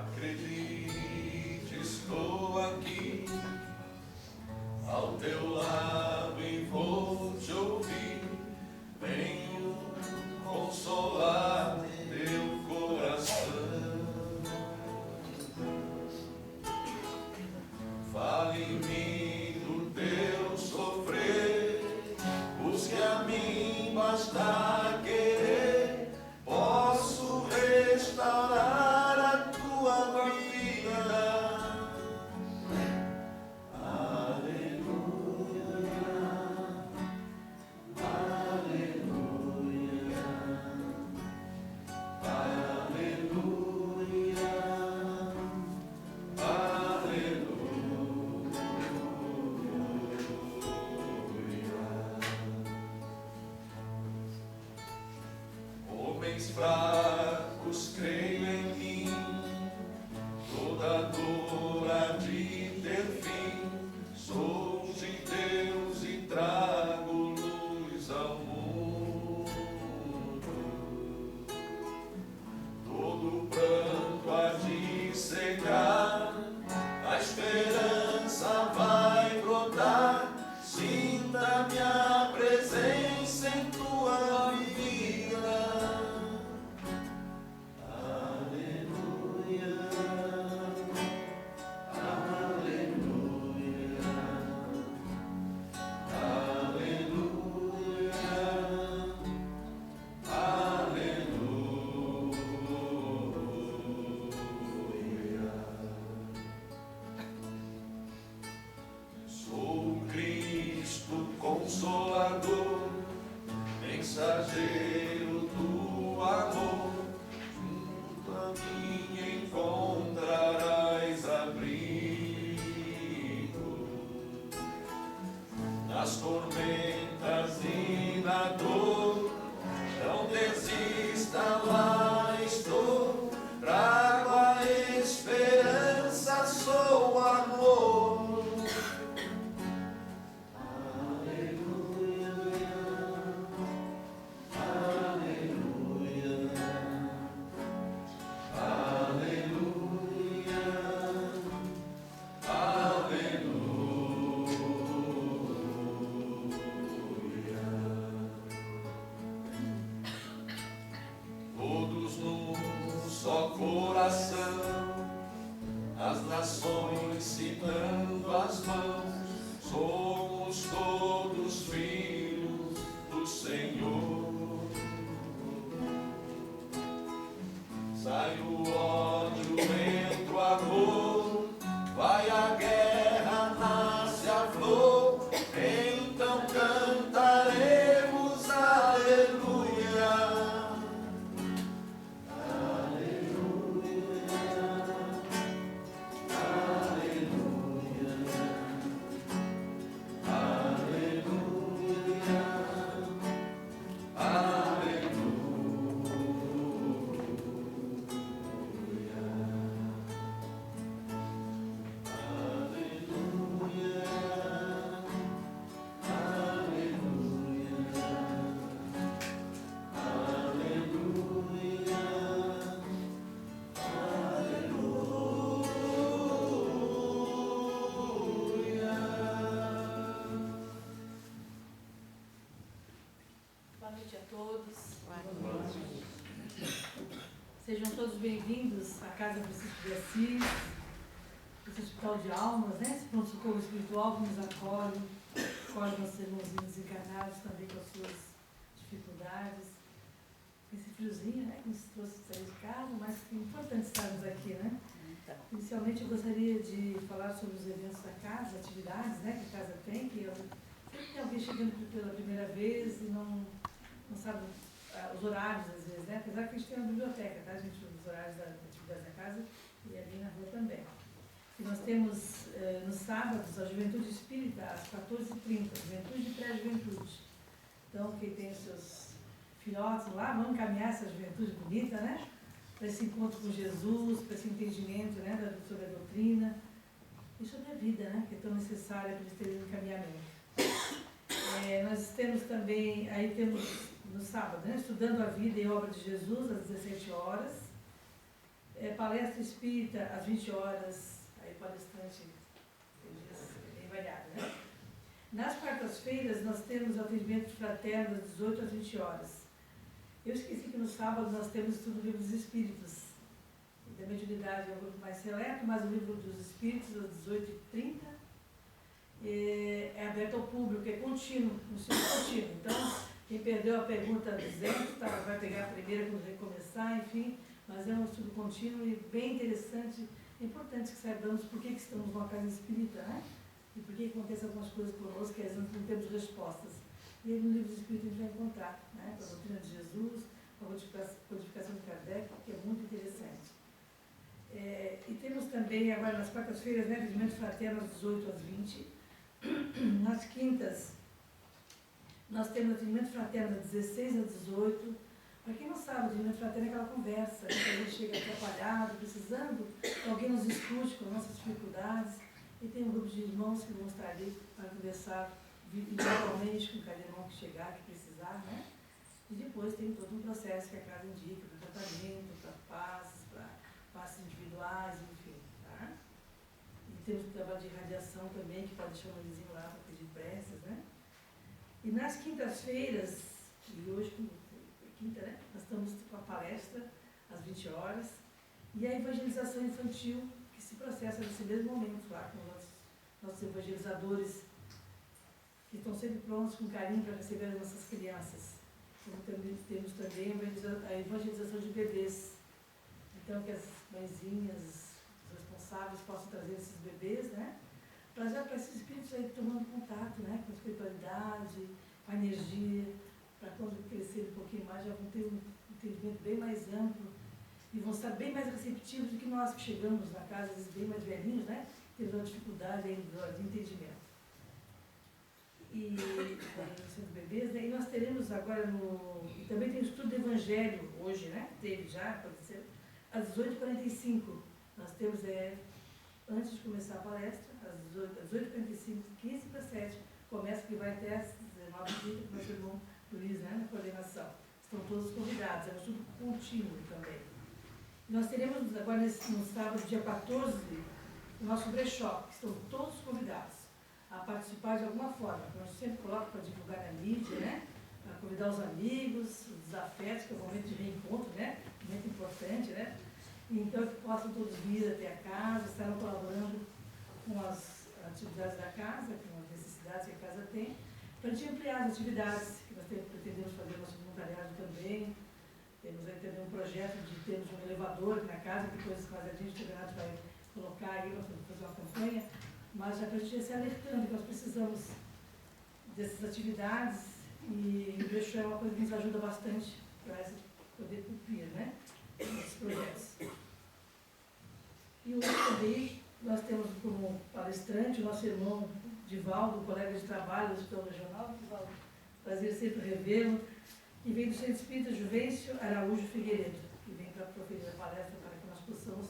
Acredite, estou aqui ao teu lado e vou te ouvir. Venho consolar teu coração. Fale-me do teu sofrer, busque a mim, basta querer. Posso restaurar a tua vida. Fracos, creio em mim, toda dor há de ter fim. Sou de Deus e trago luz ao mundo. Todo pranto há de secar, a esperança vai brotar. Sinta minha presença em tua vida. Consolador, mensageiro do amor, junto a mim encontrarás abrigo. Nas tormentas e na dor, não desista, lá estou. Trago a esperança, sou amor. As nações se dando as mãos, somos todos filhos do Senhor. Sai o ódio, entra o amor, vai a guerra, nasce a flor, então cantaremos aleluia. Sejam todos bem-vindos à Casa Francisco de Assis, esse hospital de almas, né? Esse pronto-socorro espiritual que nos acolhe nossos irmãozinhos encarnados também com as suas dificuldades. Esse friozinho, né? Que nos trouxe sair de casa, mas que é importante estarmos aqui, né? Então. Inicialmente eu gostaria de falar sobre os eventos da casa, atividades, né? Que a casa tem, que sempre tem alguém chegando pela primeira vez e não sabe os horários, às vezes, né? Apesar que a gente tem uma biblioteca, tá, gente? Os horários das atividades da casa e ali na rua também. E nós temos, nos sábados, a Juventude Espírita, às 14h30, Juventude e Pré-Juventude. Então, quem tem os seus filhotes lá, vamos encaminhar essa juventude bonita, né? Para esse encontro com Jesus, para esse entendimento, né? Sobre a doutrina e sobre a vida, né? Que é tão necessária para eles terem um encaminhamento. Nós temos também, aí temos no sábado, né? Estudando a vida e obra de Jesus, às 17 horas. palestra espírita às 20 horas, aí palestrante, é bem variado, né? Nas quartas-feiras nós temos atendimento fraterno das 18 às 20 horas. Eu esqueci que no sábado nós temos estudo do Livro dos Espíritos. Da mediunidade é um grupo mais seleto, mas o Livro dos Espíritos às 18h30 é aberto ao público, é contínuo, no ensino contínuo. Então, quem perdeu a pergunta 200 vai pegar a primeira quando recomeçar, enfim, mas é um estudo contínuo e bem interessante. É importante que saibamos por que estamos numa casa espírita, né? E por que acontecem algumas coisas conosco que às vezes não temos respostas. E aí no Livro dos Espíritos a gente vai encontrar, né? A doutrina de Jesus, a codificação de Kardec, que é muito interessante. E temos também agora nas quartas-feiras, né, atendimento fraterno às 18 às 20. Nas quintas, nós temos atendimento fraterno das 16 às 18. Para quem não sabe, o atendimento fraterno é aquela conversa, né, que a gente chega atrapalhado, precisando que alguém nos escute com nossas dificuldades. E tem um grupo de irmãos que vão estar ali para conversar individualmente com cada irmão que chegar, que precisar, né? E depois tem todo um processo que a casa indica para tratamento, para passes individuais, enfim, tá? E temos o trabalho de radiação também, que pode deixar um vizinho lá para pedir preces, né? E nas quintas-feiras, e hoje, quinta, né? Nós estamos com a palestra às 20 horas e a evangelização infantil, que se processa nesse mesmo momento lá com os nossos evangelizadores, que estão sempre prontos com carinho para receber as nossas crianças. Como temos também a evangelização de bebês. Então, que as mãezinhas, os responsáveis possam trazer esses bebês, né? Para esses espíritos aí tomando contato, né? Com a espiritualidade, com a energia, para quando crescerem um pouquinho mais já vão ter um entendimento bem mais amplo e vão estar bem mais receptivos do que nós que chegamos na casa, às vezes bem mais velhinhos, né? Temos uma dificuldade ainda de entendimento. E sendo bebês, né? E nós teremos agora e também tem o estudo do Evangelho hoje, né? Teve já, pode ser, às 18h45. Nós temos, antes de começar a palestra, às 18h45, 15 para 7, começa que vai até às 19h30 com o nosso irmão Luiz, né? Na coordenação. Estão todos convidados, é um estudo contínuo também. E nós teremos agora no sábado, dia 14, o nosso brechó, que estão todos convidados a participar de alguma forma. A gente sempre coloca para divulgar na mídia, né? Para convidar os amigos, os desafetos, que é um momento de reencontro, né? Um momento importante, né? Então, que possam todos vir até a casa, estarão colaborando com as atividades da casa, com as necessidades que a casa tem, para a gente ampliar as atividades que nós pretendemos fazer nosso voluntariado também. Temos aí também um projeto de termos um elevador na casa, que coisas que mais adiante o Renato vai colocar aí para fazer uma campanha, mas já para a gente ir se alertando que nós precisamos dessas atividades e o brechó é uma coisa que nos ajuda bastante para poder cumprir, né, esses projetos. E hoje também nós temos como palestrante o nosso irmão Divaldo, colega de trabalho do Hospital Regional. Divaldo, prazer sempre revê-lo, e vem do Centro Espírita Juvencio Araújo Figueiredo, que vem para proferir a palestra para que nós possamos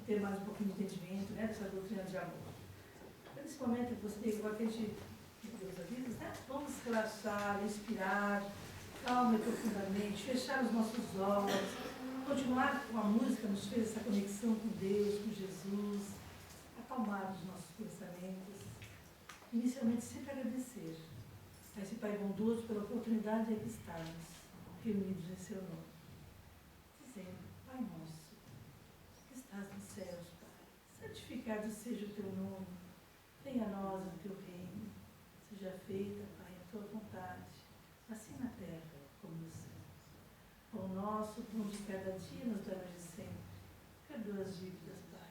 ter mais um pouquinho de entendimento, né, dessa doutrina de amor. Então, nesse momento eu gostaria agora que a gente, Deus avisa, né, vamos relaxar, inspirar, calma e profundamente, fechar os nossos olhos, continuar com a música, nos fez essa conexão com Deus, com Jesus, acalmar os nossos pensamentos, inicialmente sempre agradecer a esse Pai bondoso pela oportunidade de aqui estarmos reunidos em seu nome, dizendo: Pai nosso, que estás nos céus, Pai, santificado seja o teu nome, venha a nós o teu reino, seja feita, Pai, a tua vontade, assim na terra como no céu. O nosso pão de cada dia nos dá hoje sempre. Perdoa as dívidas, Pai,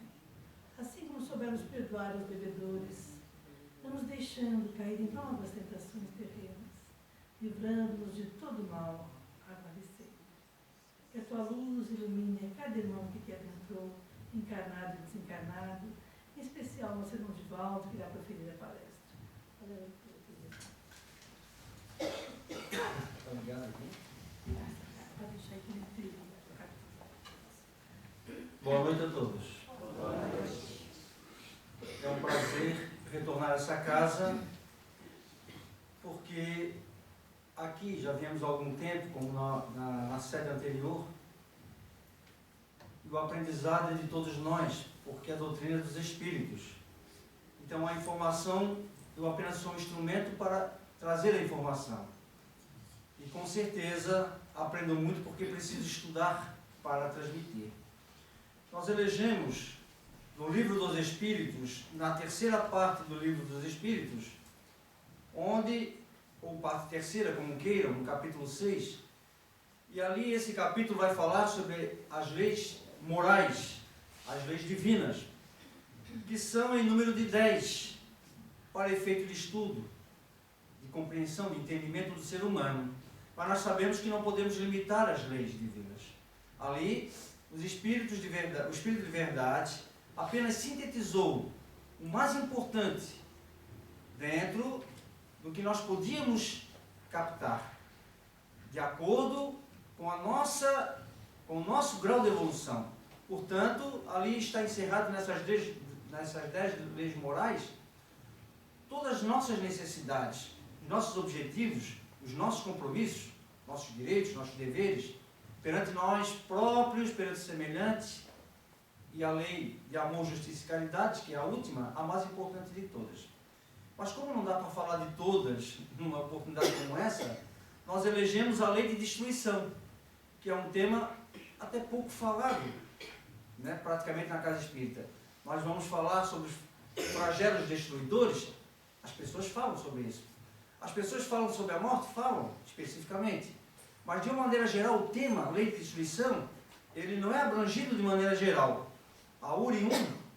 assim como soubermos perdoar os devedores, não nos deixando cair em novas tentações terrenas, livrando-nos de todo mal. Agora e sempre. Que a tua luz ilumine cada irmão que aqui adentrou, encarnado e desencarnado, em especial nosso irmão Divaldo, que irá proferir a palestra. Obrigado aqui. Boa noite a todos. É um prazer retornar a essa casa, porque aqui já viemos há algum tempo, como na sede anterior, e o aprendizado é de todos nós, porque é a doutrina dos Espíritos. Então a informação, eu apenas sou um instrumento para trazer a informação. E com certeza aprendo muito porque preciso estudar para transmitir. Nós elegemos no Livro dos Espíritos, na terceira parte do Livro dos Espíritos, onde, ou parte terceira, como queiram, no capítulo 6, e ali esse capítulo vai falar sobre as leis morais, as leis divinas, que são em número de 10, para efeito de estudo, de compreensão, de entendimento do ser humano. Mas nós sabemos que não podemos limitar as leis divinas. Ali, os espíritos de verdade, o Espírito de Verdade apenas sintetizou o mais importante dentro do que nós podíamos captar, de acordo com o nosso grau de evolução. Portanto, ali está encerrado nessas 10 leis morais todas as nossas necessidades, os nossos objetivos, os nossos compromissos, nossos direitos, nossos deveres, perante nós próprios, perante os semelhantes, e a lei de amor, justiça e caridade, que é a última, a mais importante de todas. Mas como não dá para falar de todas numa oportunidade como essa, nós elegemos a lei de destruição, que é um tema até pouco falado, né, praticamente na Casa Espírita. Nós vamos falar sobre os flagelos destruidores, as pessoas falam sobre isso. As pessoas falam sobre a morte? Falam, especificamente. Mas, de uma maneira geral, o tema, lei de destruição, ele não é abrangido de maneira geral. A URI 1,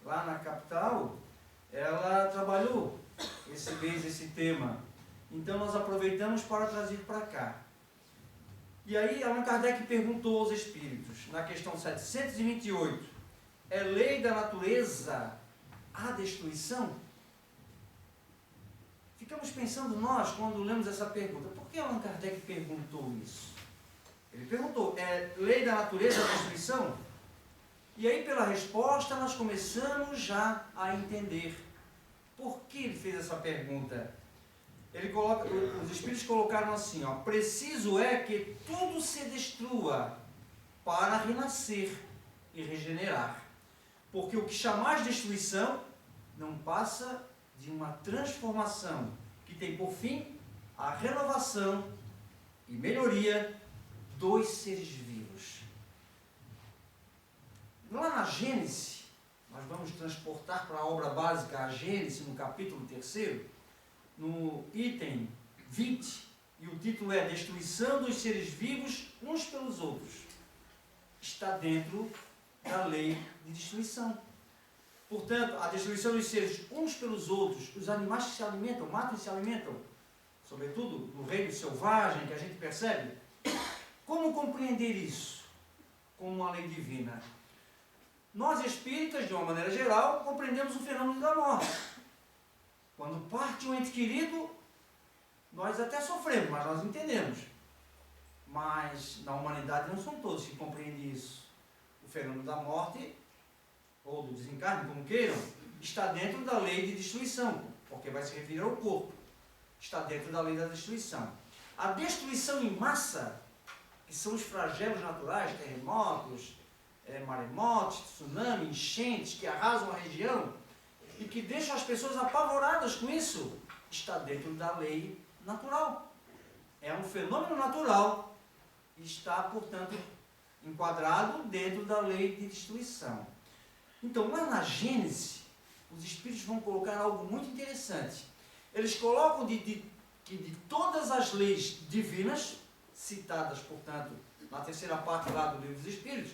lá na capital, ela trabalhou esse tema. Então, nós aproveitamos para trazer para cá. E aí, Allan Kardec perguntou aos espíritos, na questão 728, é lei da natureza a destruição? Ficamos pensando nós, quando lemos essa pergunta, por que Allan Kardec perguntou isso? Ele perguntou, é lei da natureza a destruição? E aí, pela resposta, nós começamos já a entender por que ele fez essa pergunta. Os espíritos colocaram assim, ó, preciso é que tudo se destrua para renascer e regenerar. Porque o que chamar de destruição não passa de uma transformação que tem por fim a renovação e melhoria dos seres vivos. Lá na Gênese, nós vamos transportar para a obra básica, a Gênese, no capítulo 3º, no item 20, e o título é Destruição dos seres vivos uns pelos outros. Está dentro da lei de destruição. Portanto, a destruição dos seres uns pelos outros, os animais que se alimentam, matam e se alimentam, sobretudo no reino selvagem que a gente percebe. Como compreender isso como uma lei divina? Nós espíritas, de uma maneira geral, compreendemos o fenômeno da morte. Quando parte um ente querido, nós até sofremos, mas nós entendemos. Mas na humanidade não são todos que compreendem isso. O fenômeno da morte, ou do desencarne, como queiram, está dentro da lei de destruição, porque vai se referir ao corpo. Está dentro da lei da destruição. A destruição em massa, que são os flagelos naturais, terremotos, maremotos, tsunami, enchentes, que arrasam a região, e que deixam as pessoas apavoradas com isso, está dentro da lei natural. É um fenômeno natural e está, portanto, enquadrado dentro da lei de destruição. Então, lá na Gênese, os espíritos vão colocar algo muito interessante. Eles colocam que de todas as leis divinas, citadas, portanto, na terceira parte lá do Livro dos Espíritos,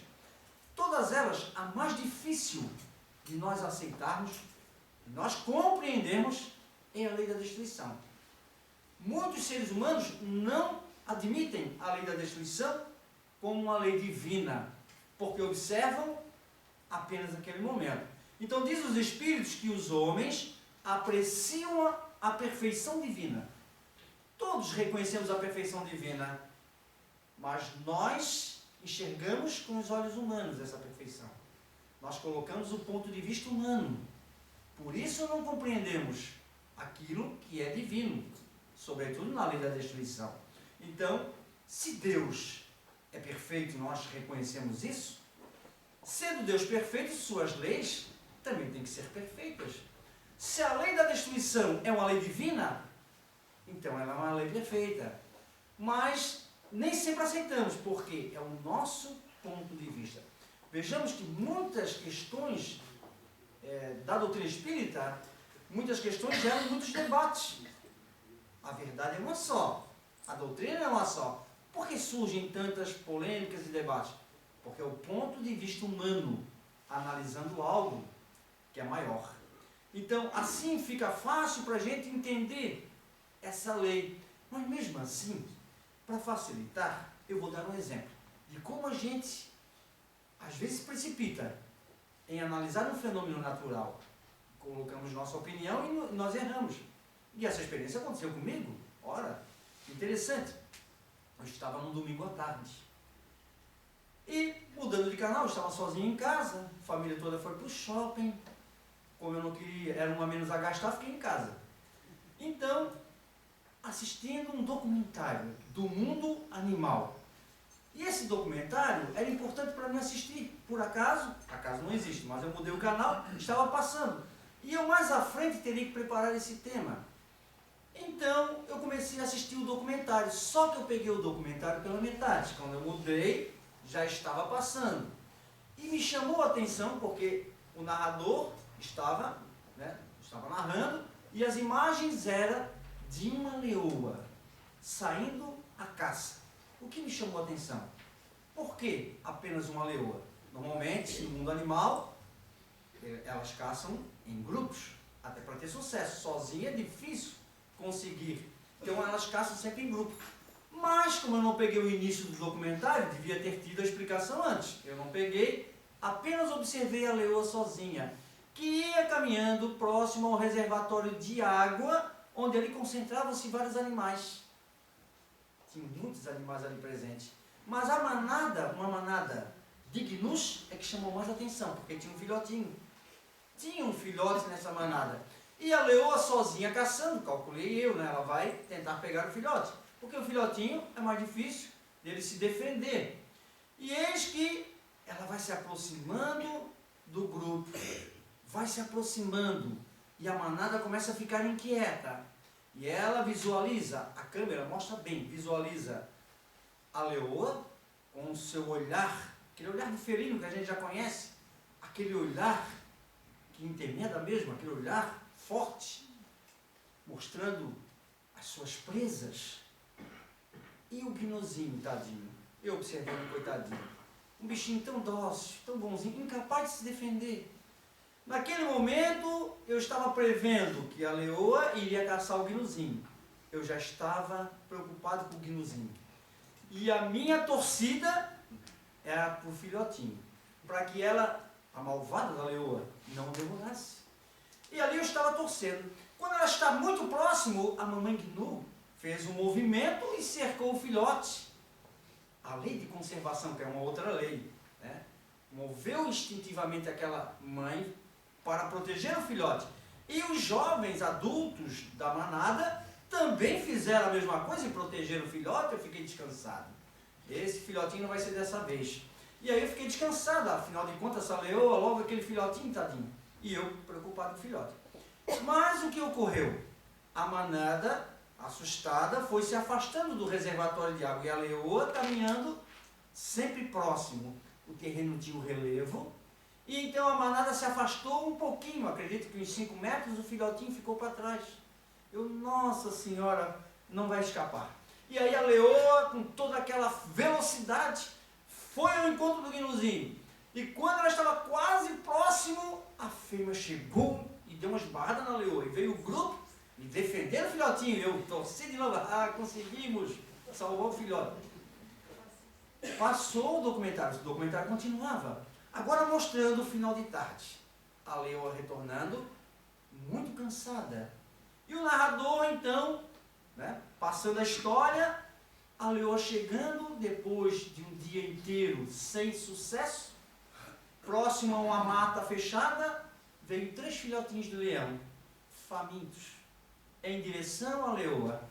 todas elas, a mais difícil de nós aceitarmos, de nós compreendermmos, é a lei da destruição. Muitos seres humanos não admitem a lei da destruição como uma lei divina, porque observam apenas aquele momento. Então diz os espíritos que os homens apreciam a perfeição divina. Todos reconhecemos a perfeição divina, mas nós enxergamos com os olhos humanos essa perfeição. Nós colocamos o ponto de vista humano. Por isso não compreendemos aquilo que é divino, sobretudo na lei da destruição. Então, se Deus é perfeito, nós reconhecemos isso, Sendo Deus perfeito, suas leis também têm que ser perfeitas. Se a lei da destruição é uma lei divina, então ela é uma lei perfeita. Mas nem sempre aceitamos, porque é o nosso ponto de vista. Vejamos que muitas questões da doutrina espírita, muitas questões geram muitos debates. A verdade é uma só, a doutrina é uma só. Por que surgem tantas polêmicas e debates? Porque é o ponto de vista humano, analisando algo que é maior. Então, assim fica fácil para a gente entender essa lei. Mas mesmo assim, para facilitar, eu vou dar um exemplo de como a gente, às vezes, se precipita em analisar um fenômeno natural. Colocamos nossa opinião e nós erramos. E essa experiência aconteceu comigo. Ora, interessante. Eu estava num domingo à tarde. E, mudando de canal, eu estava sozinho em casa, a família toda foi para o shopping. Como eu não queria, era um a menos a gastar, fiquei em casa. Então, assistindo um documentário do mundo animal. E esse documentário era importante para mim assistir. Por acaso não existe, mas eu mudei o canal, estava passando. E eu mais à frente teria que preparar esse tema. Então, eu comecei a assistir o documentário. Só que eu peguei o documentário pela metade. Quando eu mudei, já estava passando. E me chamou a atenção porque o narrador estava narrando e as imagens eram de uma leoa saindo à caça. O que me chamou a atenção? Por que apenas uma leoa? Normalmente, no mundo animal, elas caçam em grupos, até para ter sucesso. Sozinha é difícil conseguir. Então elas caçam sempre em grupo. Mas, como eu não peguei o início do documentário, devia ter tido a explicação antes. Eu não peguei, apenas observei a leoa sozinha, que ia caminhando próximo ao reservatório de água, onde ali concentravam-se vários animais. Tinha muitos animais ali presentes. Mas a manada, uma manada de gnus, é que chamou mais atenção, porque tinha um filhotinho. Tinha um filhote nessa manada. E a leoa sozinha caçando, calculei eu, ela vai tentar pegar o filhote. Porque o filhotinho é mais difícil dele se defender. E eis que ela vai se aproximando do grupo. Vai se aproximando. E a manada começa a ficar inquieta. E ela visualiza, a câmera mostra bem, visualiza a leoa com o seu olhar, aquele olhar do felino que a gente já conhece, aquele olhar que intimida mesmo, aquele olhar forte, mostrando as suas presas. E o gnuzinho, tadinho, eu observando, coitadinho, um bichinho tão dócil, tão bonzinho, incapaz de se defender. Naquele momento, eu estava prevendo que a leoa iria caçar o gnuzinho. Eu já estava preocupado com o gnuzinho. E a minha torcida era para o filhotinho, para que ela, a malvada da leoa, não o devorasse. E ali eu estava torcendo. Quando ela está muito próximo, a mamãe gnu fez um movimento e cercou o filhote. A lei de conservação, que é uma outra lei, moveu instintivamente aquela mãe para proteger o filhote. E os jovens adultos da manada também fizeram a mesma coisa e protegeram o filhote. Eu fiquei descansado. Esse filhotinho não vai ser dessa vez. E aí eu fiquei descansado, afinal de contas, essa leoa, logo aquele filhotinho, tadinho. E eu preocupado com o filhote. Mas o que ocorreu? A manada, assustada, foi se afastando do reservatório de água. E a leoa caminhando sempre próximo. O terreno tinha um relevo. E então a manada se afastou um pouquinho, acredito que uns 5 metros, o filhotinho ficou para trás. Eu, nossa senhora, não vai escapar. E aí a leoa, com toda aquela velocidade, foi ao encontro do gnuzinho. E quando ela estava quase próximo, a fêmea chegou e deu uma esbarrada na leoa. E veio o grupo e defender o filhotinho. Eu torci de novo, conseguimos salvar o filhote. Passou o documentário continuava. Agora mostrando o final de tarde. A leoa retornando, muito cansada. E o narrador, então, passando a história, a leoa chegando, depois de um dia inteiro sem sucesso, próximo a uma mata fechada, veio 3 filhotinhos de leão, famintos, em direção à leoa.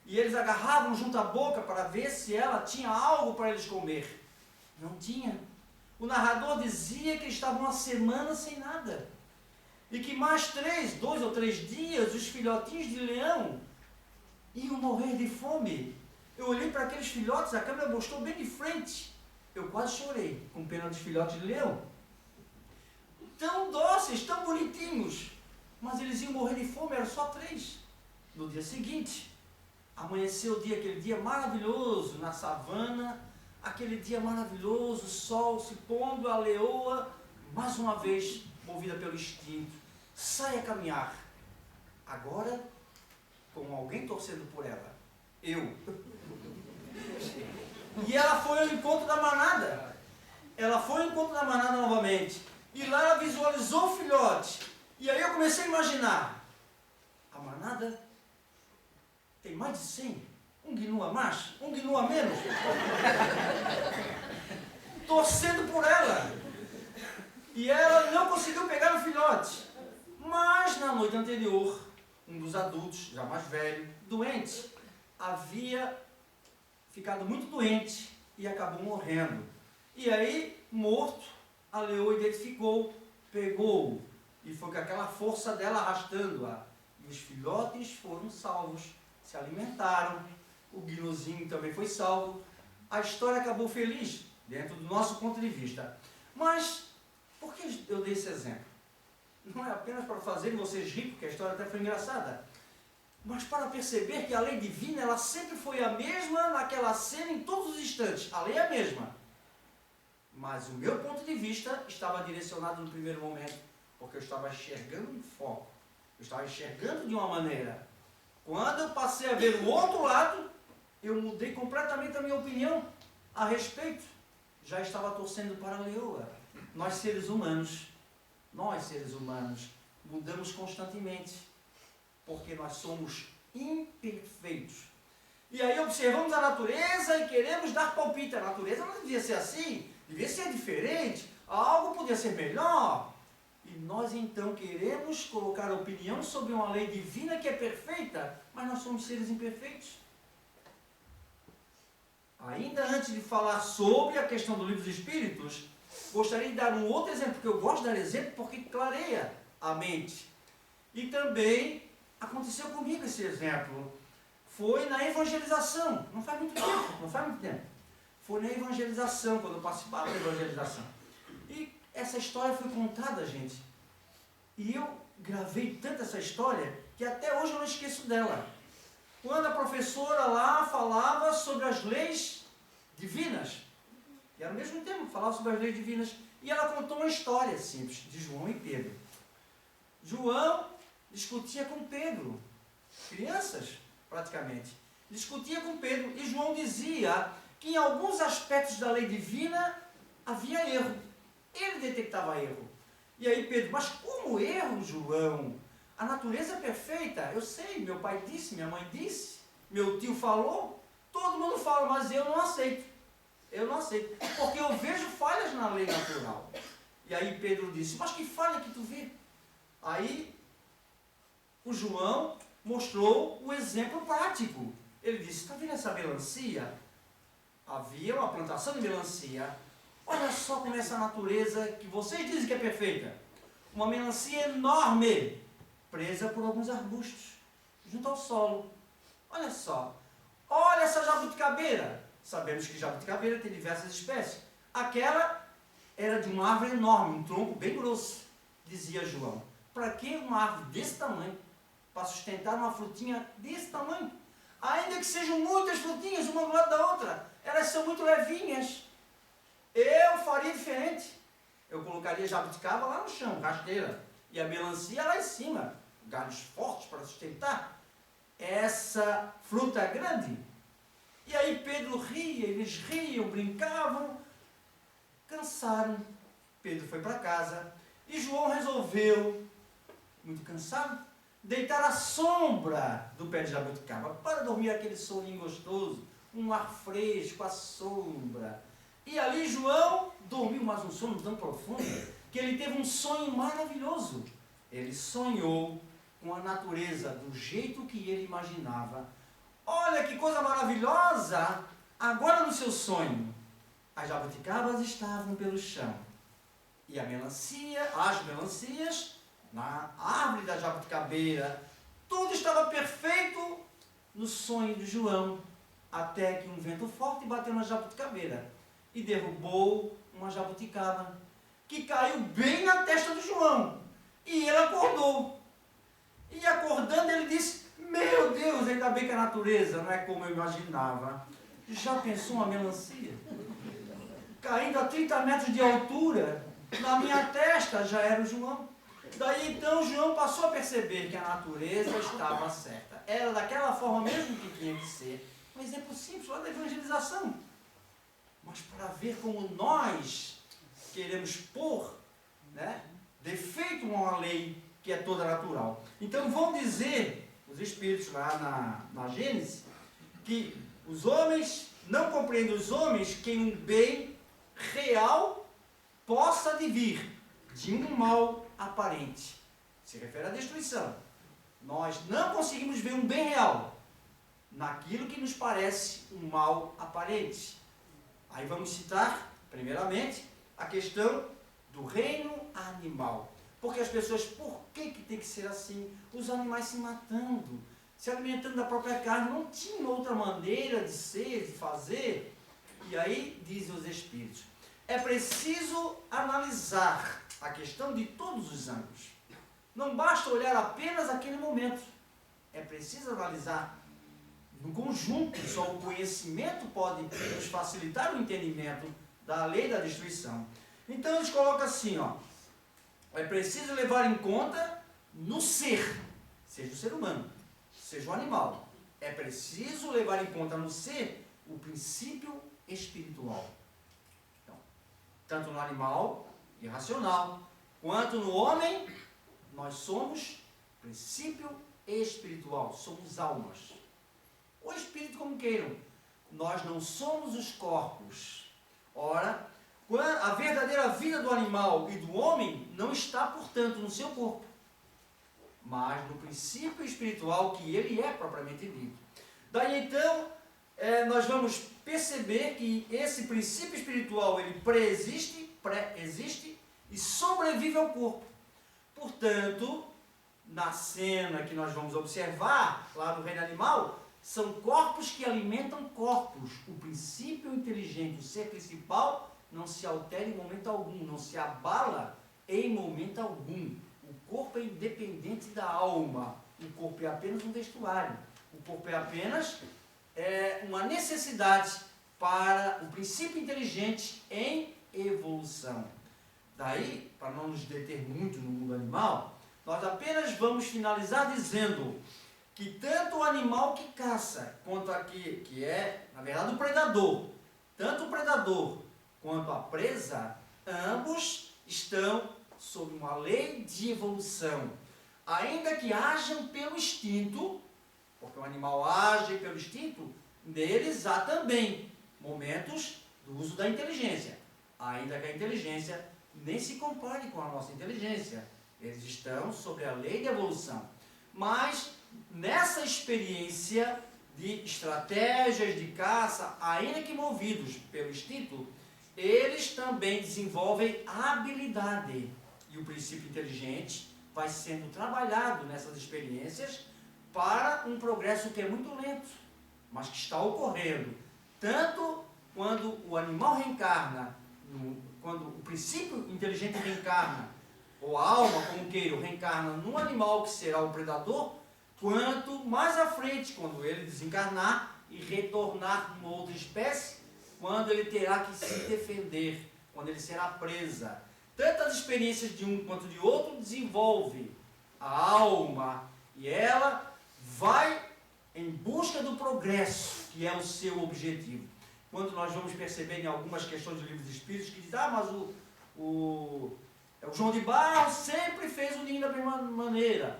E eles agarravam junto à boca para ver se ela tinha algo para eles comer. Não tinha. O narrador dizia que eles estavam uma semana sem nada. E que mais 2 ou 3 dias, os filhotinhos de leão iam morrer de fome. Eu olhei para aqueles filhotes, a câmera mostrou bem de frente. Eu quase chorei, com pena dos filhotes de leão. Tão dóceis, tão bonitinhos. Mas eles iam morrer de fome, eram só 3. No dia seguinte, amanheceu aquele dia maravilhoso na savana, aquele dia maravilhoso, o sol se pondo, a leoa, mais uma vez, movida pelo instinto, sai a caminhar. Agora, com alguém torcendo por ela. Eu. E ela foi ao encontro da manada. Ela foi ao encontro da manada novamente. E lá ela visualizou o filhote. E aí eu comecei a imaginar. A manada tem mais de 100. Um gnu a mais, um gnu a menos. Torcendo por ela. E ela não conseguiu pegar o filhote. Mas na noite anterior, um dos adultos, já mais velho, doente, havia ficado muito doente e acabou morrendo. E aí, morto, a leoa identificou, pegou, e foi com aquela força dela arrastando-a. E os filhotes foram salvos, se alimentaram, o gnuzinho também foi salvo. A história acabou feliz, dentro do nosso ponto de vista. Mas, por que eu dei esse exemplo? Não é apenas para fazer vocês rir, porque a história até foi engraçada, mas para perceber que a lei divina, ela sempre foi a mesma naquela cena em todos os instantes. A lei é a mesma. Mas o meu ponto de vista estava direcionado no primeiro momento, porque eu estava enxergando em foco. Eu estava enxergando de uma maneira. Quando eu passei a ver o outro lado, eu mudei completamente a minha opinião a respeito. Já estava torcendo para a leoa. Nós seres humanos, mudamos constantemente, porque nós somos imperfeitos. E aí observamos a natureza e queremos dar palpite. A natureza não devia ser assim, devia ser diferente, algo podia ser melhor. E nós então queremos colocar opinião sobre uma lei divina que é perfeita, mas nós somos seres imperfeitos. Ainda antes de falar sobre a questão do livro dos Espíritos, gostaria de dar um outro exemplo, porque eu gosto de dar exemplo porque clareia a mente. E também aconteceu comigo esse exemplo. Foi na evangelização, não faz muito tempo. Foi na evangelização, quando eu participava da evangelização. E essa história foi contada, gente. E eu gravei tanto essa história que até hoje eu não esqueço dela. Quando a professora lá falava sobre as leis divinas, e ao mesmo tempo falava sobre as leis divinas, e ela contou uma história simples de João e Pedro. João discutia com Pedro, crianças praticamente, discutia com Pedro, e João dizia que em alguns aspectos da lei divina havia erro. Ele detectava erro. E aí Pedro, mas como erro, João? A natureza é perfeita. Eu sei, meu pai disse, minha mãe disse, meu tio falou, todo mundo fala, mas eu não aceito. Eu não aceito, porque eu vejo falhas na lei natural. E aí Pedro disse, mas que falha que tu vê? Aí o João mostrou o exemplo prático. Ele disse, está vendo essa melancia? Havia uma plantação de melancia. Olha só como essa natureza que vocês dizem que é perfeita. Uma melancia enorme, presa por alguns arbustos, junto ao solo. Olha só. Olha essa jabuticabeira. Sabemos que jabuticabeira tem diversas espécies. Aquela era de uma árvore enorme, um tronco bem grosso, dizia João. Para que uma árvore desse tamanho? Para sustentar uma frutinha desse tamanho? Ainda que sejam muitas frutinhas, uma do lado da outra, elas são muito levinhas. Eu faria diferente. Eu colocaria jabuticaba lá no chão, rasteira, e a melancia lá em cima, galhos fortes para sustentar essa fruta grande. E aí Pedro ria, eles riam, brincavam, cansaram. Pedro foi para casa e João resolveu, muito cansado, deitar à sombra do pé de jabuticaba para dormir aquele soninho gostoso, um ar fresco, a sombra. E ali João dormiu, mas um sono tão profundo que ele teve um sonho maravilhoso. Ele sonhou com a natureza do jeito que ele imaginava. Olha que coisa maravilhosa! Agora no seu sonho, as jabuticabas estavam pelo chão. E as melancias, na árvore da jabuticabeira, tudo estava perfeito no sonho de João, até que um vento forte bateu na jabuticabeira e derrubou uma jabuticaba, que caiu bem na testa de João. E ele acordou. E acordando, ele disse: meu Deus, ainda bem que a natureza não é como eu imaginava. Já pensou uma melancia? Caindo a 30 metros de altura, na minha testa já era o João. Daí então João passou a perceber que a natureza estava certa. Era daquela forma mesmo que tinha que ser. Um exemplo simples lá da evangelização. Mas para ver como nós queremos pôr, né, defeito a uma lei que é toda natural. Então vão dizer os espíritos lá na Gênesis que os homens, não compreendem os homens que um bem real possa advir de um mal aparente. Se refere à destruição. Nós não conseguimos ver um bem real naquilo que nos parece um mal aparente. Aí vamos citar, primeiramente, a questão do reino animal. Porque as pessoas, por que tem que ser assim? Os animais se matando, se alimentando da própria carne, não tinha outra maneira de ser, de fazer. E aí, dizem os espíritos, é preciso analisar a questão de todos os ângulos. Não basta olhar apenas aquele momento. É preciso analisar no conjunto. Só o conhecimento pode nos facilitar o entendimento da lei da destruição. Então eles colocam assim, ó, é preciso levar em conta no ser, seja o ser humano, seja o animal. É preciso levar em conta no ser o princípio espiritual. Então, tanto no animal irracional, quanto no homem, nós somos princípio espiritual, somos almas. Ou espírito, como queiram. Nós não somos os corpos. Ora, a verdadeira vida do animal e do homem não está, portanto, no seu corpo, mas no princípio espiritual que ele é propriamente dito. Daí então, nós vamos perceber que esse princípio espiritual, ele pré-existe e sobrevive ao corpo. Portanto, na cena que nós vamos observar, lá no reino animal, são corpos que alimentam corpos. O princípio inteligente, o ser principal, não se altera em momento algum, não se abala em momento algum. O corpo é independente da alma. O corpo é apenas um vestuário. O corpo é apenas uma necessidade para o princípio inteligente em evolução. Daí, para não nos deter muito no mundo animal, nós apenas vamos finalizar dizendo que tanto o animal que caça, quanto aqui, que é, na verdade, o predador, tanto o predador quanto a presa, ambos estão sob uma lei de evolução. Ainda que hajam pelo instinto, porque o animal age pelo instinto, neles há também momentos do uso da inteligência. Ainda que a inteligência nem se compare com a nossa inteligência. Eles estão sobre a lei de evolução. Mas, nessa experiência de estratégias de caça, ainda que movidos pelo instinto, eles também desenvolvem habilidade. E o princípio inteligente vai sendo trabalhado nessas experiências para um progresso que é muito lento, mas que está ocorrendo. Tanto quando o animal reencarna, quando o princípio inteligente reencarna, ou a alma, como queiram, reencarna num animal que será o predador, quanto mais à frente, quando ele desencarnar e retornar numa outra espécie, quando ele terá que se defender, quando ele será presa. Tantas experiências de um quanto de outro desenvolve a alma e ela vai em busca do progresso, que é o seu objetivo. Quando nós vamos perceber em algumas questões do livro dos Espíritos que diz, mas o João de Barro sempre fez o ninho da mesma maneira,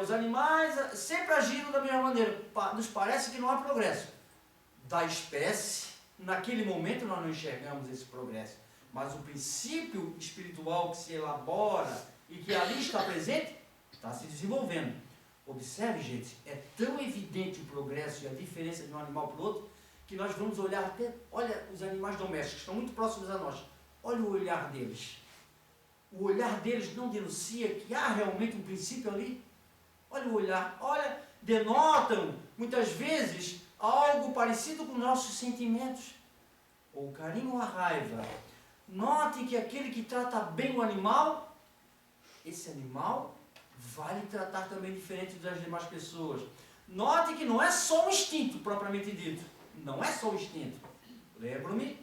os animais sempre agiram da mesma maneira, nos parece que não há progresso da espécie. Naquele momento nós não enxergamos esse progresso, mas o princípio espiritual que se elabora e que ali está presente, está se desenvolvendo. Observe, gente, é tão evidente o progresso e a diferença de um animal para o outro, que nós vamos olhar até, olha, os animais domésticos estão muito próximos a nós, olha o olhar deles. O olhar deles não denuncia que há realmente um princípio ali? Olha o olhar, olha, denotam muitas vezes algo parecido com nossos sentimentos, ou o carinho ou a raiva. Note que aquele que trata bem o animal, esse animal vai lhe tratar também diferente das demais pessoas. Note que não é só um instinto propriamente dito, não é só o instinto. Lembro-me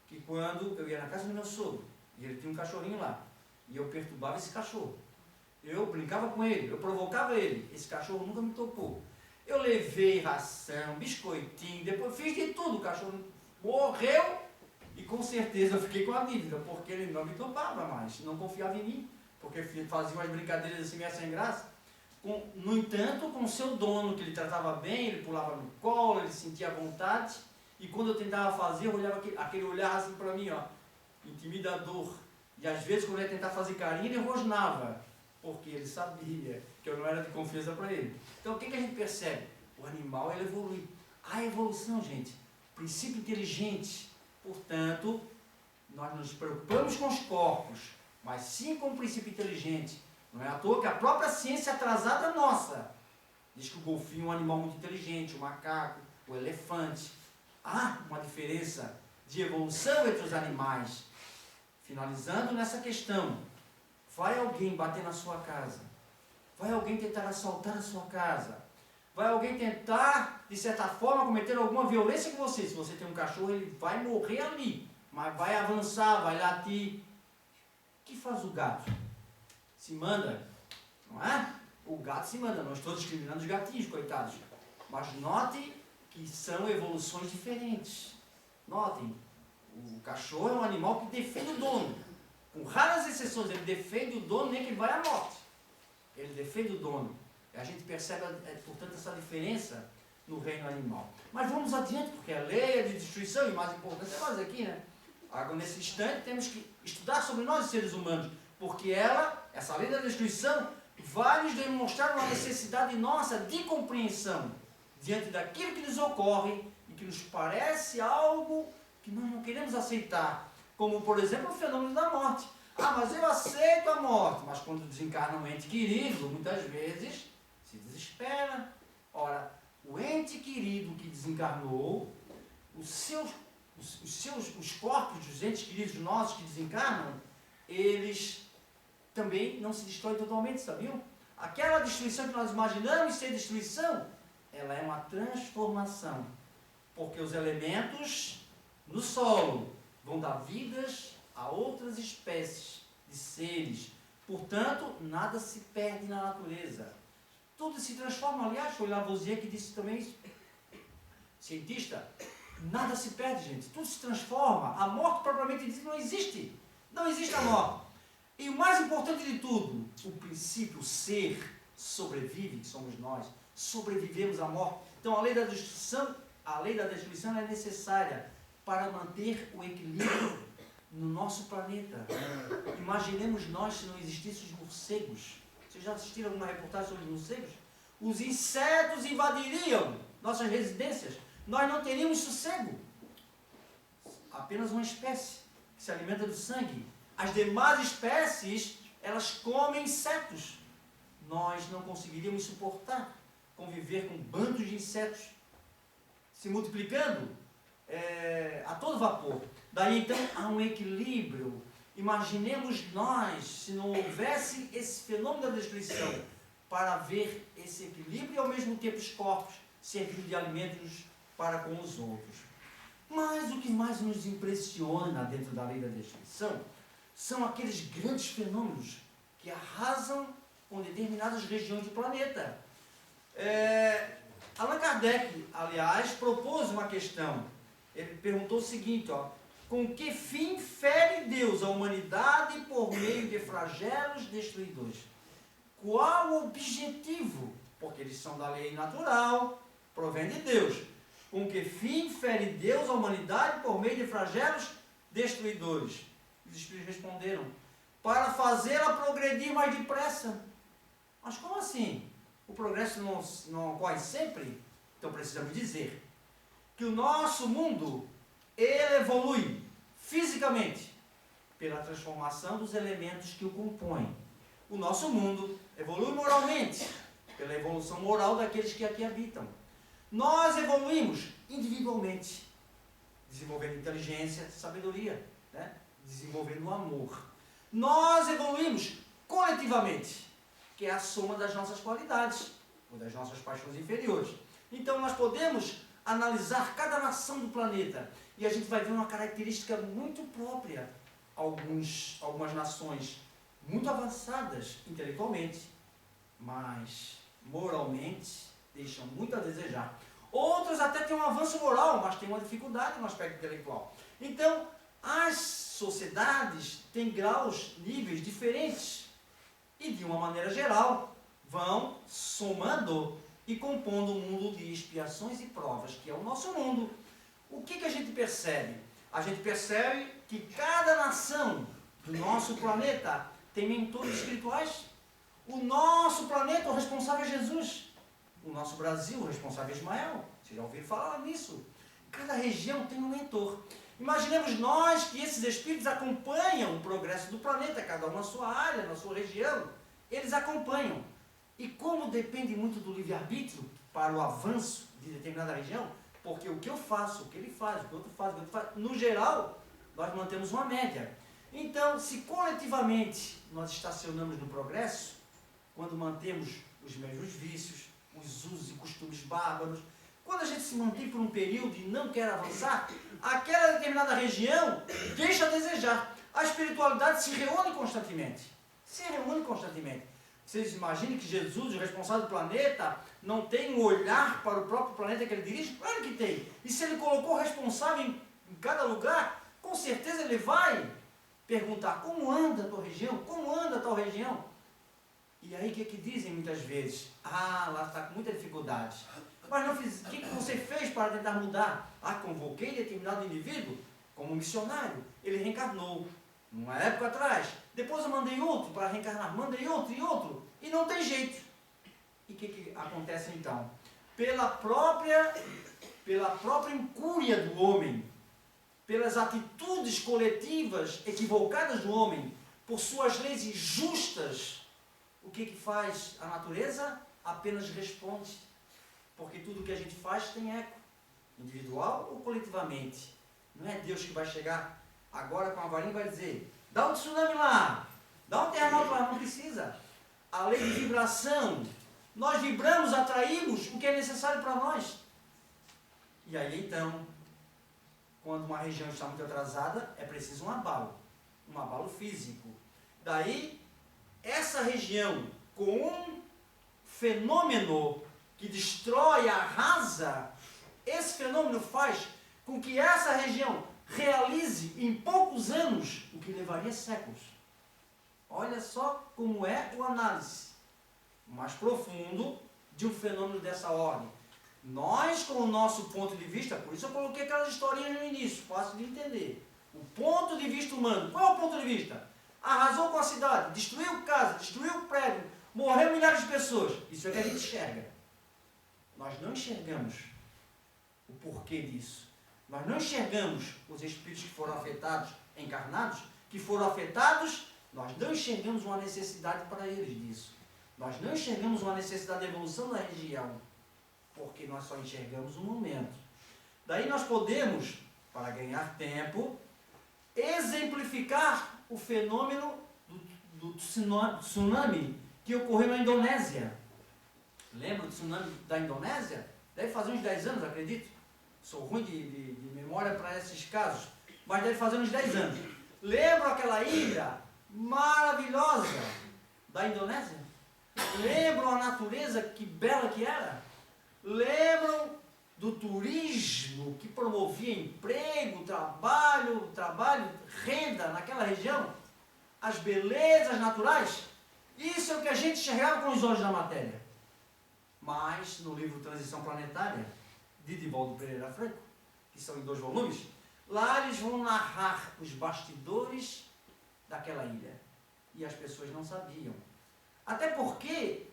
que quando eu ia na casa do meu sogro, e ele tinha um cachorrinho lá, e eu perturbava esse cachorro. Eu brincava com ele, eu provocava ele. Esse cachorro nunca me tocou. Eu levei ração, biscoitinho, depois fiz de tudo. O cachorro morreu e com certeza eu fiquei com a dívida, porque ele não me topava mais, não confiava em mim, porque fazia umas brincadeiras assim meio sem graça. No entanto, com o seu dono, que ele tratava bem, ele pulava no colo, ele sentia vontade, e quando eu tentava fazer, eu olhava aquele olhar assim para mim, ó, intimidador. E às vezes, quando eu ia tentar fazer carinho, ele rosnava, porque ele sabia que eu não era de confiança para ele. Então, o que a gente percebe? O animal, ele evolui. Há evolução, gente. Princípio inteligente. Portanto, nós não nos preocupamos com os corpos, mas sim com o princípio inteligente. Não é à toa que a própria ciência atrasada nossa diz que o golfinho é um animal muito inteligente, o macaco, o elefante. Há uma diferença de evolução entre os animais. Finalizando nessa questão, vai alguém bater na sua casa? Vai alguém tentar assaltar a sua casa? Vai alguém tentar, de certa forma, cometer alguma violência com você? Se você tem um cachorro, ele vai morrer ali, mas vai avançar, vai latir. O que faz o gato? Se manda, não é? O gato se manda, não estou discriminando os gatinhos, coitados. Mas note que são evoluções diferentes. Notem, o cachorro é um animal que defende o dono. Com raras exceções, ele defende o dono nem que ele vai à morte. Ele defende o dono. E a gente percebe, portanto, essa diferença no reino animal. Mas vamos adiante, porque a lei é de destruição, e mais importante é nós aqui, né? Agora, nesse instante, temos que estudar sobre nós, os seres humanos, porque essa lei da destruição, vai nos demonstrar uma necessidade nossa de compreensão diante daquilo que nos ocorre e que nos parece algo que nós não queremos aceitar, como, por exemplo, o fenômeno da morte. Ah, mas eu aceito a morte, mas quando desencarna um ente querido, muitas vezes se desespera. Ora, o ente querido que desencarnou, os corpos dos entes queridos nossos que desencarnam, eles também não se destroem totalmente, sabiam? Aquela destruição que nós imaginamos ser destruição, ela é uma transformação, porque os elementos no solo vão dar vidas a outras espécies de seres. Portanto, nada se perde na natureza. Tudo se transforma. Aliás, foi Lavoisier que disse também isso. Cientista, nada se perde, gente. Tudo se transforma. A morte, propriamente dita, não existe. Não existe a morte. E o mais importante de tudo, o princípio, o ser, sobrevive, que somos nós. Sobrevivemos à morte. Então, a lei da destruição é necessária para manter o equilíbrio no nosso planeta. Imaginemos nós se não existissem os morcegos. Vocês já assistiram alguma reportagem sobre os morcegos? Os insetos invadiriam nossas residências. Nós não teríamos sossego. Apenas uma espécie que se alimenta do sangue. As demais espécies, elas comem insetos. Nós não conseguiríamos suportar conviver com bandos de insetos se multiplicando a todo vapor. Daí então há um equilíbrio. Imaginemos nós, se não houvesse esse fenômeno da destruição, para ver esse equilíbrio e ao mesmo tempo os corpos servindo de alimentos para com os outros. Mas o que mais nos impressiona dentro da lei da destruição são aqueles grandes fenômenos que arrasam com determinadas regiões do planeta. Allan Kardec, aliás, propôs uma questão. Ele perguntou o seguinte, ó: com que fim fere Deus a humanidade por meio de flagelos destruidores? Qual o objetivo? Porque eles são da lei natural, provém de Deus. Com que fim fere Deus a humanidade por meio de flagelos destruidores? Os espíritos responderam: para fazê-la progredir mais depressa. Mas como assim? O progresso não ocorre sempre? Então precisamos dizer: que o nosso mundo, ele evolui fisicamente pela transformação dos elementos que o compõem. O nosso mundo evolui moralmente pela evolução moral daqueles que aqui habitam. Nós evoluímos individualmente, desenvolvendo inteligência, sabedoria, né? Desenvolvendo o amor. Nós evoluímos coletivamente, que é a soma das nossas qualidades, ou das nossas paixões inferiores. Então nós podemos analisar cada nação do planeta e a gente vai ver uma característica muito própria. Algumas nações muito avançadas intelectualmente, mas moralmente deixam muito a desejar. Outras até têm um avanço moral, mas têm uma dificuldade no aspecto intelectual. Então, as sociedades têm graus, níveis diferentes e, de uma maneira geral, vão somando e compondo um mundo de expiações e provas, que é o nosso mundo. O que a gente percebe? A gente percebe que cada nação do nosso planeta tem mentores espirituais. O nosso planeta, o responsável é Jesus. O nosso Brasil, o responsável é Ismael. Vocês já ouviram falar nisso? Cada região tem um mentor. Imaginemos nós que esses espíritos acompanham o progresso do planeta, cada um na sua área, na sua região. Eles acompanham. E como depende muito do livre-arbítrio para o avanço de determinada região, porque o que eu faço, o que ele faz, o que o outro faz, o que o outro faz, no geral, nós mantemos uma média. Então, se coletivamente nós estacionamos no progresso, quando mantemos os mesmos vícios, os usos e costumes bárbaros, quando a gente se mantém por um período e não quer avançar, aquela determinada região deixa a desejar. A espiritualidade se reúne constantemente. Se reúne constantemente. Vocês imaginem que Jesus, o responsável do planeta, não tem um olhar para o próprio planeta que ele dirige? Claro que tem. E se ele colocou o responsável em cada lugar, com certeza ele vai perguntar como anda a tua região, como anda a tal região. E aí o que dizem muitas vezes? Ah, lá está com muita dificuldade. Mas não fiz, o que você fez para tentar mudar? Ah, convoquei determinado indivíduo como missionário. Ele reencarnou uma época atrás. Depois eu mandei outro para reencarnar. Mandei outro e outro. E não tem jeito. E o que acontece então? Pela própria incúria do homem, pelas atitudes coletivas equivocadas do homem, por suas leis injustas, o que faz a natureza? Apenas responde. Porque tudo que a gente faz tem eco, individual ou coletivamente. Não é Deus que vai chegar agora com a varinha e vai dizer: dá um tsunami lá, dá um terremoto lá. Não precisa. A lei de vibração, nós vibramos, atraímos o que é necessário para nós. E aí então, quando uma região está muito atrasada, é preciso um abalo físico. Daí, essa região com um fenômeno que destrói, arrasa, esse fenômeno faz com que essa região realize em poucos anos o que levaria séculos. Olha só como é o análise mais profundo de um fenômeno dessa ordem. Nós, com o nosso ponto de vista, por isso eu coloquei aquelas historinhas no início, fácil de entender. O ponto de vista humano, qual é o ponto de vista? Arrasou com a cidade, destruiu casa, destruiu o prédio, morreu milhares de pessoas. Isso é que a gente enxerga. Nós não enxergamos o porquê disso. Nós não enxergamos os espíritos que foram afetados, encarnados, que foram afetados, nós não enxergamos uma necessidade para eles disso. Nós não enxergamos uma necessidade de evolução da região, porque nós só enxergamos um momento. Daí nós podemos, para ganhar tempo, exemplificar o fenômeno do tsunami que ocorreu na Indonésia. Lembra do tsunami da Indonésia? Deve fazer uns 10 anos, acredito. Sou ruim de memória para esses casos, mas deve fazer uns 10 anos. Lembra aquela ilha maravilhosa da Indonésia? Lembram a natureza que bela que era? Lembram do turismo que promovia emprego, trabalho, renda naquela região? As belezas naturais? Isso é o que a gente enxergava com os olhos da matéria. Mas no livro Transição Planetária, de Divaldo Pereira Franco, que são em 2 volumes, lá eles vão narrar os bastidores daquela ilha. E as pessoas não sabiam. Até porque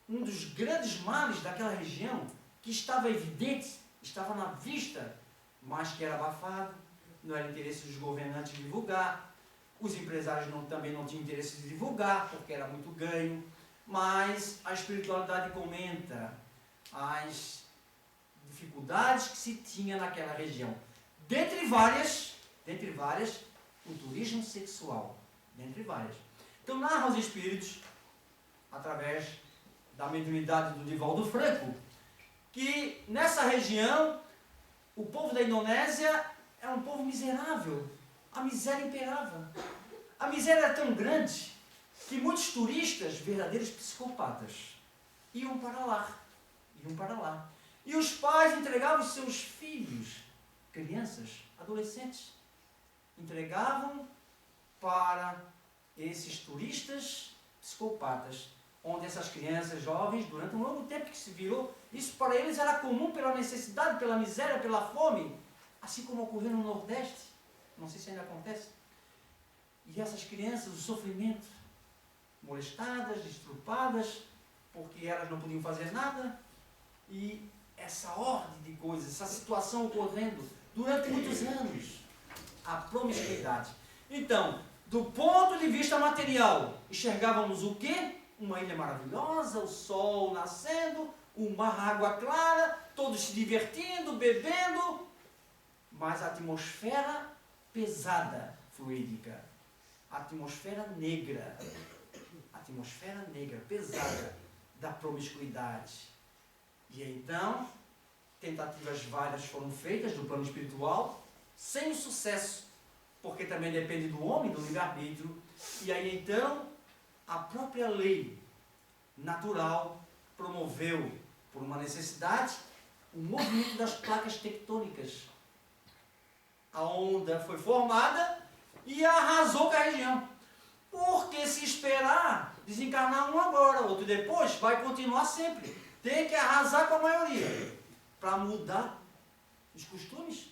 um dos grandes males daquela região, que estava evidente, estava na vista, mas que era abafado, não era interesse dos governantes divulgar, os empresários também não tinham interesse de divulgar, porque era muito ganho, mas a espiritualidade comenta as dificuldades que se tinha naquela região. Dentre várias, o turismo sexual, dentre várias. Então narra os espíritos, através da mediunidade do Divaldo Franco, que nessa região, o povo da Indonésia era um povo miserável. A miséria imperava. A miséria era tão grande que muitos turistas, verdadeiros psicopatas, iam para lá. E os pais entregavam os seus filhos, crianças, adolescentes, entregavam para esses turistas psicopatas, onde essas crianças jovens, durante um longo tempo que se virou, isso para eles era comum pela necessidade, pela miséria, pela fome, assim como ocorreu no Nordeste, não sei se ainda acontece. E essas crianças, o sofrimento, molestadas, estrupadas, porque elas não podiam fazer nada, e essa ordem de coisas, essa situação ocorrendo durante muitos anos, a promiscuidade. Então, do ponto de vista material, enxergávamos o quê? Uma ilha maravilhosa, o sol nascendo, o mar, água clara, todos se divertindo, bebendo, mas a atmosfera pesada, fluídica, a atmosfera negra, pesada da promiscuidade. E então, tentativas várias foram feitas do plano espiritual, sem sucesso, porque também depende do homem, do livre-arbítrio. E aí então, a própria lei natural promoveu, por uma necessidade, o movimento das placas tectônicas. A onda foi formada e arrasou com a região. Porque se esperar desencarnar um agora, outro depois, vai continuar sempre. Tem que arrasar com a maioria, para mudar os costumes,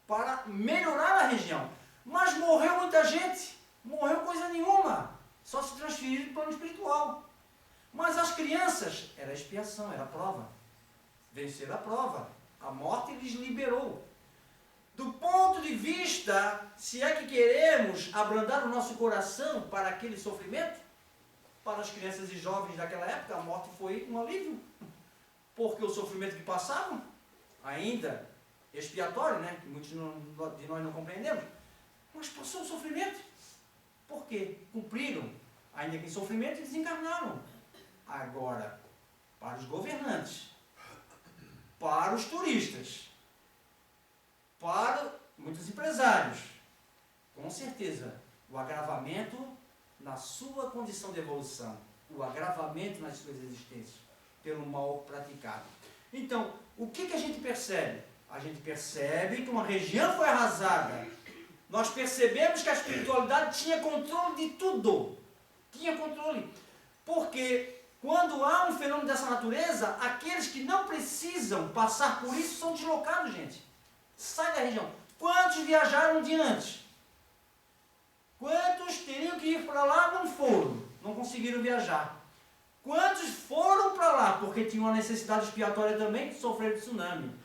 para melhorar a região. Mas morreu muita gente, morreu coisa nenhuma, só se transferiu para o plano espiritual. Mas as crianças, era expiação, era prova. Venceram a prova, a morte lhes liberou. Do ponto de vista, se é que queremos abrandar o nosso coração para aquele sofrimento, para as crianças e jovens daquela época, a morte foi um alívio. Porque o sofrimento que passavam, ainda expiatório, né, que muitos de nós não compreendemos, mas passou o sofrimento. Por quê? Cumpriram, ainda que em sofrimento, e desencarnaram. Agora, para os governantes, para os turistas, para muitos empresários, com certeza, o agravamento na sua condição de evolução, o agravamento nas suas existências, pelo mal praticado. Então, o que a gente percebe? A gente percebe que uma região foi arrasada. Nós percebemos que a espiritualidade tinha controle de tudo. Tinha controle. Porque quando há um fenômeno dessa natureza, aqueles que não precisam passar por isso são deslocados, gente. Sai da região. Quantos viajaram um dia antes? Quantos teriam que ir para lá, não foram? Não conseguiram viajar. Quantos foram para lá porque tinham uma necessidade expiatória também de sofrer de tsunami?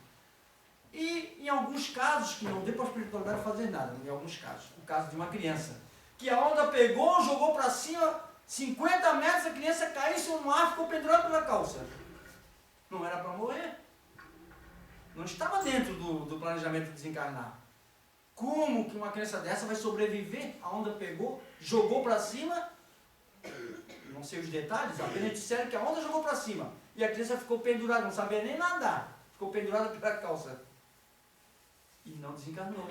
E em alguns casos, que não deu para a espiritualidade fazer nada, em alguns casos, o caso de uma criança, que a onda pegou, jogou para cima, 50 metros, a criança caiu em cima do mar, ficou pendurada pela calça. Não era para morrer. Não estava dentro do planejamento de desencarnar. Como que uma criança dessa vai sobreviver? A onda pegou, jogou para cima, não sei os detalhes, apenas disseram que a onda jogou para cima. E a criança ficou pendurada, não sabia nem nadar. Ficou pendurada pela calça. E não desencarnou.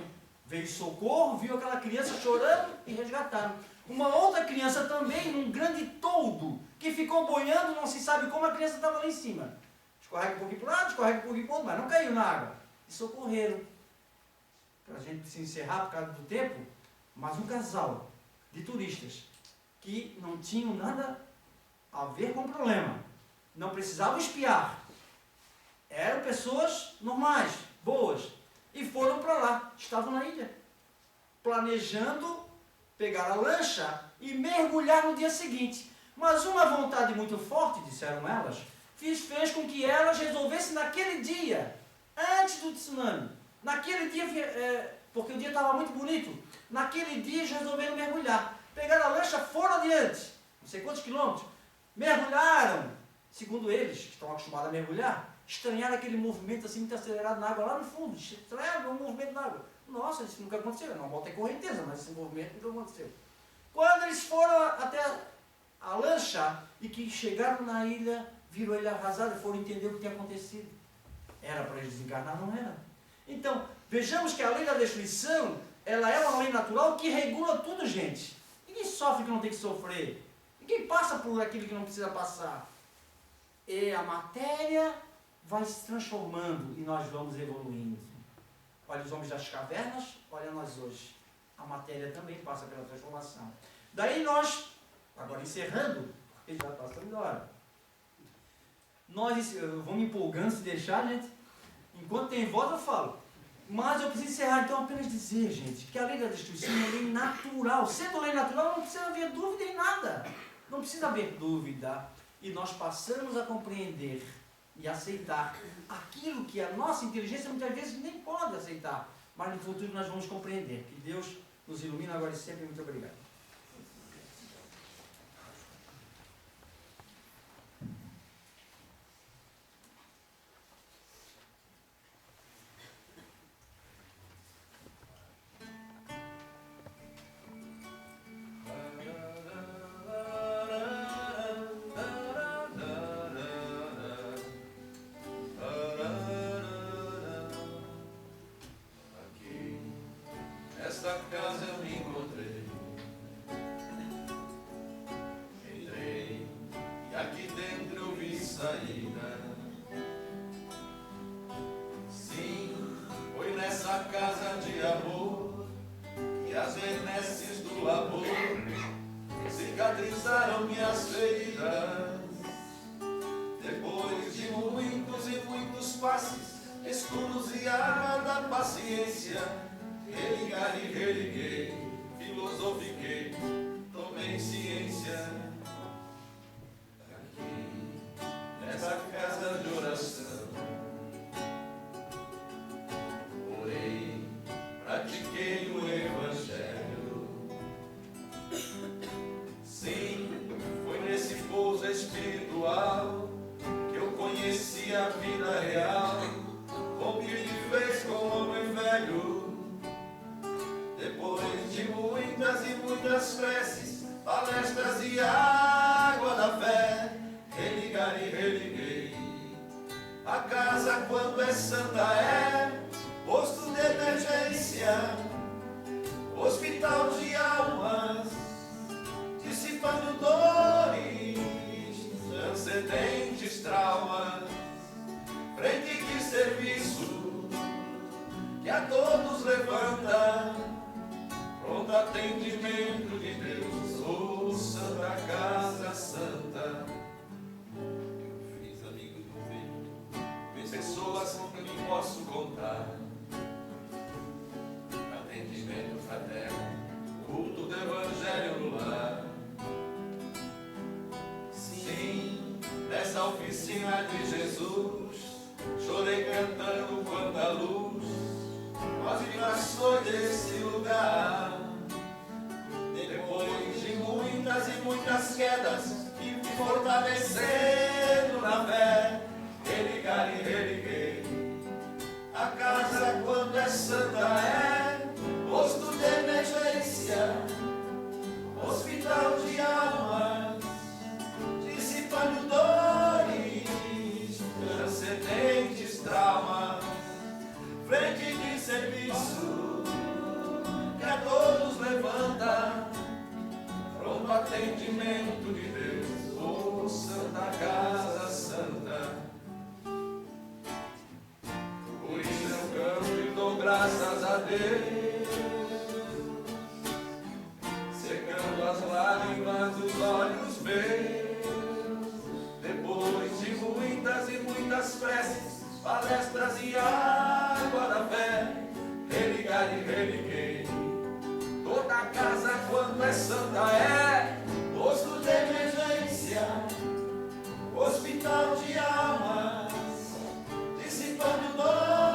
Veio socorro, viu aquela criança chorando e resgataram. Uma outra criança também, num grande toldo, que ficou boiando, não se sabe como, a criança estava lá em cima. Escorrega um pouquinho para o lado, escorrega um pouquinho para o outro, mas não caiu na água. E socorreram. Para a gente se encerrar por causa do tempo, mas um casal de turistas que não tinham nada a ver com o problema. Não precisavam espiar. Eram pessoas normais, boas. E foram para lá, estavam na ilha, planejando pegar a lancha e mergulhar no dia seguinte. Mas uma vontade muito forte, disseram elas, fez com que elas resolvessem naquele dia antes do tsunami. Naquele dia, porque o dia estava muito bonito, naquele dia eles resolveram mergulhar. Pegaram a lancha, foram adiante, não sei quantos quilômetros, mergulharam. Segundo eles, que estão acostumados a mergulhar, estranharam aquele movimento assim muito acelerado na água lá no fundo. Estranharam o movimento na água. Nossa, isso nunca aconteceu. Não bota em correnteza, mas esse movimento nunca aconteceu. Quando eles foram até a lancha e que chegaram na ilha, viram a ilha arrasada e foram entender o que tinha acontecido. Era para eles desencarnar? Não era. Então, vejamos que a lei da destruição, ela é uma lei natural que regula tudo, gente. Ninguém sofre que não tem que sofrer. Ninguém passa por aquilo que não precisa passar. E a matéria vai se transformando e nós vamos evoluindo. Olha os homens das cavernas, olha nós hoje. A matéria também passa pela transformação. Daí nós, agora encerrando, porque já está passando hora. Eu vou me empolgando se deixar, gente. Enquanto tem voz eu falo. Mas eu preciso encerrar, então apenas dizer, gente, que a lei da destruição é uma lei natural. Sendo lei natural, não precisa haver dúvida em nada. Não precisa haver dúvida. E nós passamos a compreender e aceitar aquilo que a nossa inteligência muitas vezes nem pode aceitar. Mas no futuro nós vamos compreender. Que Deus nos ilumine agora e sempre. Muito obrigado. Nesta casa eu me encontrei, entrei e aqui dentro eu vi saída. Sim, foi nessa casa de amor que as benesses do labor cicatrizaram minhas feridas. Depois de muitos e muitos passes, estudos e água da paciência, religar e religuei, filosofiquei, tomei ciência. Aqui, nessa casa de oração, orei, pratiquei o Evangelho. Sim, foi nesse pouso espiritual que eu conheci a vida real, rompi de vez com o homem velho. Depois de muitas e muitas preces, palestras e água da fé, religar e religuei. A casa, quando é santa, é posto de emergência, hospital de almas, dissipando dores, transcendentes traumas, frente de serviço que a todos levanta, pronto atendimento de Deus, oh Santa Casa Santa. Eu fiz amigo do bem, pessoas com quem posso contar, atendimento fraterno, culto do Evangelho no lar. Sim, nessa oficina de Jesus, chorei cantando quanta luz, com as vibrações desse lugar. Depois de muitas e muitas quedas, que me fortalecendo na fé, religar e religuei. A casa, quando é santa, é posto de emergência, hospital de almas, dissipando dores, transcendentes traumas, frente de serviço que a todos levanta, pronto atendimento de Deus, oh Santa Casa Santa. Por isso eu canto e dou graças a Deus, secando as lágrimas dos olhos meus. Depois de muitas e muitas preces, palestras e água da fé, religar e religuei. Toda casa, quando é santa, é posto de emergência, hospital de almas, dissipando dor,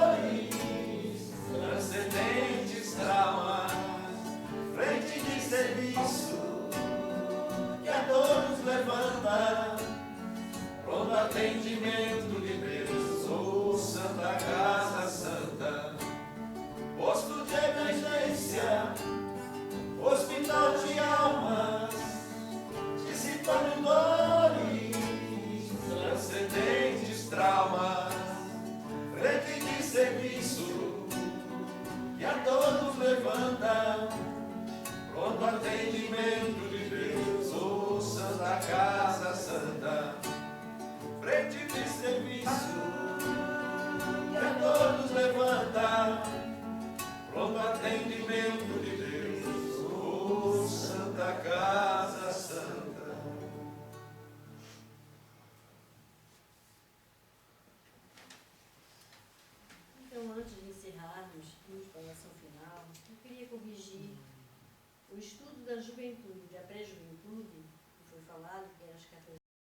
corrigir o estudo da juventude, da pré-juventude, que foi falado, que eram as cartas